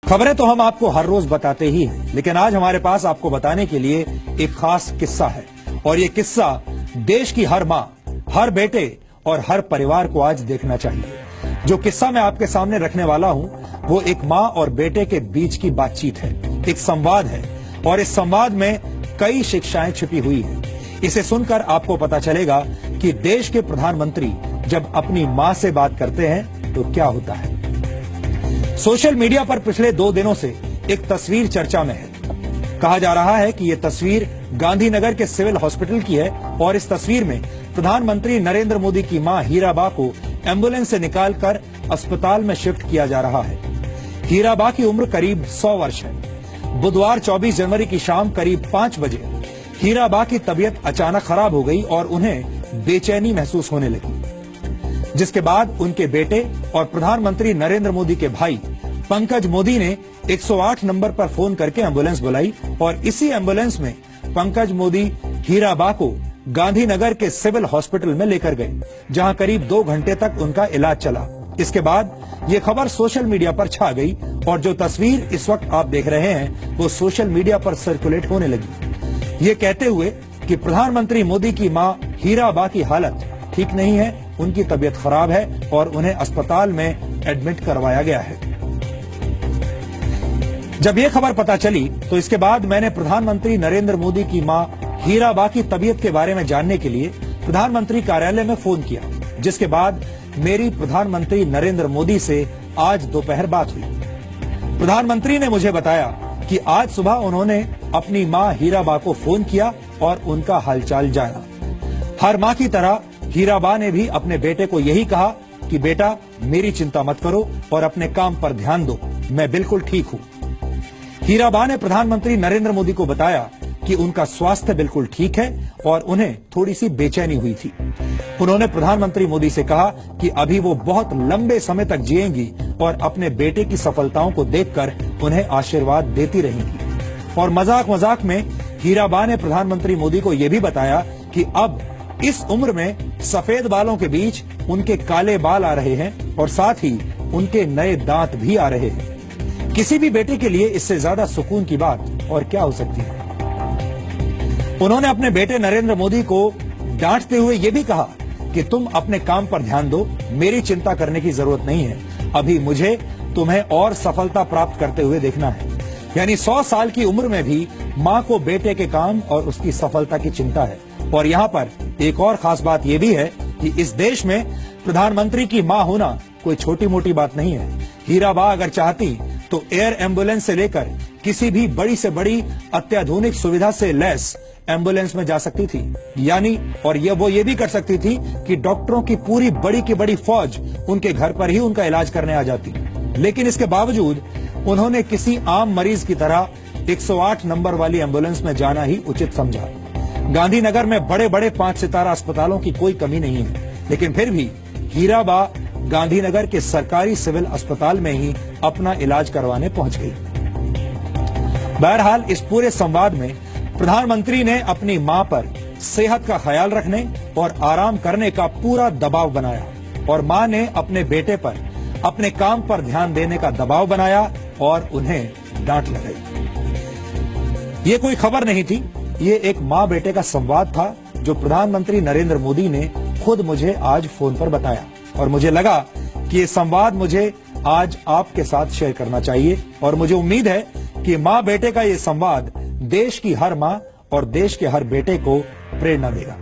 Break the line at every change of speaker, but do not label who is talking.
खबरें तो हम आपको हर रोज बताते ही हैं, लेकिन आज हमारे पास आपको बताने के लिए एक खास किस्सा है। और ये किस्सा देश की हर माँ, हर बेटे और हर परिवार को आज देखना चाहिए। जो किस्सा मैं आपके सामने रखने वाला हूँ वो एक माँ और बेटे के बीच की बातचीत है, एक संवाद है और इस संवाद में कई शिक्षाएं छिपी हुई हैं। इसे सुनकर आपको पता चलेगा कि देश के प्रधानमंत्री जब अपनी माँ से बात करते हैं तो क्या होता है। सोशल मीडिया पर पिछले 2 दिनों से एक तस्वीर चर्चा में है। कहा जा रहा है कि यह तस्वीर गांधीनगर के सिविल हॉस्पिटल की है और इस तस्वीर में प्रधानमंत्री नरेंद्र मोदी की मां हीराबा को एम्बुलेंस से निकालकर अस्पताल में शिफ्ट किया जा रहा है। हीराबा की उम्र करीब 100 वर्ष है। बुधवार 24 जनवरी की शाम करीब 5 बजे हीराबा की तबीयत अचानक खराब हो गई और उन्हें बेचैनी महसूस होने लगी, जिसके बाद उनके बेटे और प्रधानमंत्री नरेंद्र मोदी के भाई पंकज मोदी ने 108 नंबर पर फोन करके एम्बुलेंस बुलाई और इसी एम्बुलेंस में पंकज मोदी हीराबा को गांधीनगर के सिविल हॉस्पिटल में लेकर गए, जहां करीब 2 घंटे तक उनका इलाज चला। इसके बाद ये खबर सोशल मीडिया पर छा गई और जो तस्वीर इस वक्त आप देख रहे हैं वो सोशल मीडिया पर सर्कुलेट होने लगी, ये कहते हुए कि प्रधानमंत्री मोदी की मां हीराबा की हालत ठीक नहीं है, उनकी तबीयत खराब है और उन्हें अस्पताल में एडमिट करवाया गया है। जब ये खबर पता चली तो इसके बाद मैंने प्रधानमंत्री नरेंद्र मोदी की मां हीराबा की तबीयत के बारे में जानने के लिए प्रधानमंत्री कार्यालय में फोन किया, जिसके बाद मेरी प्रधानमंत्री नरेंद्र मोदी से आज दोपहर बात हुई। प्रधानमंत्री ने मुझे बताया कि आज सुबह उन्होंने अपनी मां हीराबा को फोन किया और उनका हालचाल जाना। हर मां की तरह हीराबा ने भी अपने बेटे को यही कहा कि बेटा मेरी चिंता मत करो और अपने काम पर ध्यान दो, मैं बिल्कुल ठीक हूं। हीराबा ने प्रधानमंत्री नरेंद्र मोदी को बताया कि उनका स्वास्थ्य बिल्कुल ठीक है और उन्हें थोड़ी सी बेचैनी हुई थी। उन्होंने प्रधानमंत्री मोदी से कहा कि अभी वो बहुत लंबे समय तक जिएंगी और अपने बेटे की सफलताओं को देखकर उन्हें आशीर्वाद देती रहेंगी। और मजाक मजाक में हीराबा ने प्रधानमंत्री मोदी को यह भी बताया कि अब इस उम्र में सफेद बालों के बीच उनके काले बाल आ रहे हैं और साथ ही उनके नए दांत भी आ रहे हैं। किसी भी बेटे के लिए इससे ज्यादा सुकून की बात और क्या हो सकती है। उन्होंने अपने बेटे नरेंद्र मोदी को डांटते हुए यह भी कहा कि तुम अपने काम पर ध्यान दो, मेरी चिंता करने की जरूरत नहीं है, अभी मुझे तुम्हें और सफलता प्राप्त करते हुए देखना है। यानी 100 साल की उम्र में भी मां को बेटे के काम और उसकी सफलता की चिंता है। और यहाँ पर एक और खास बात यह भी है कि इस देश में प्रधानमंत्री की मां होना कोई छोटी मोटी बात नहीं है। हीराबा अगर चाहती तो एयर एम्बुलेंस से लेकर किसी भी बड़ी से बड़ी अत्याधुनिक सुविधा से लैस एम्बुलेंस में जा सकती थी, यानी और वो ये भी कर सकती थी कि डॉक्टरों की पूरी बड़ी की बड़ी फौज उनके घर पर ही उनका इलाज करने आ जाती। लेकिन इसके बावजूद उन्होंने किसी आम मरीज की तरह 108 नंबर वाली एम्बुलेंस में जाना ही उचित समझा। गांधीनगर में बड़े बड़े 5 सितारा अस्पतालों की कोई कमी नहीं है, लेकिन फिर भी हीराबा गांधीनगर के सरकारी सिविल अस्पताल में ही अपना इलाज करवाने पहुंच गई। बहरहाल इस पूरे संवाद में प्रधानमंत्री ने अपनी मां पर सेहत का ख्याल रखने और आराम करने का पूरा दबाव बनाया और मां ने अपने बेटे पर अपने काम पर ध्यान देने का दबाव बनाया और उन्हें डांट लगाई। ये कोई खबर नहीं थी, ये एक मां बेटे का संवाद था जो प्रधानमंत्री नरेंद्र मोदी ने खुद मुझे आज फोन पर बताया और मुझे लगा कि ये संवाद मुझे आज आपके साथ शेयर करना चाहिए और मुझे उम्मीद है कि मां बेटे का ये संवाद देश की हर मां और देश के हर बेटे को प्रेरणा देगा।